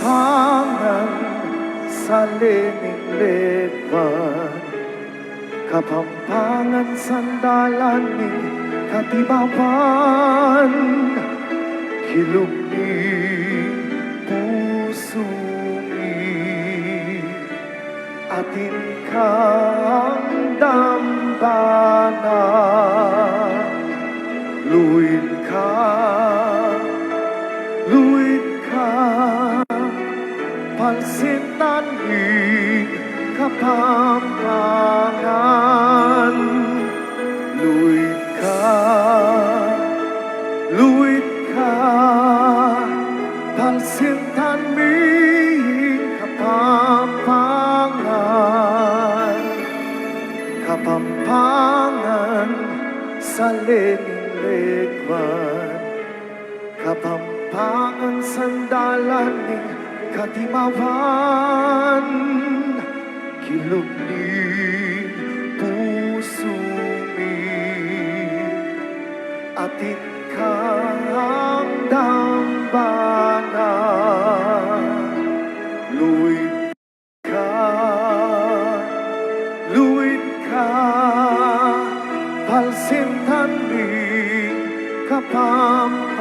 Kapampangan sa liningledwan, kapampangan sandalan ni katibawan, kilog ni puso ni atin kang dambana, luwid ka, pansintan ni kapampangan, luwid ka, pansintan ni kapampangan, kapampangan sa lininglegwan, kapampangan sandalan ni katimawan, kilog ni puso mi atin kang dambana, luwid ka, palsintan ni kapampangan,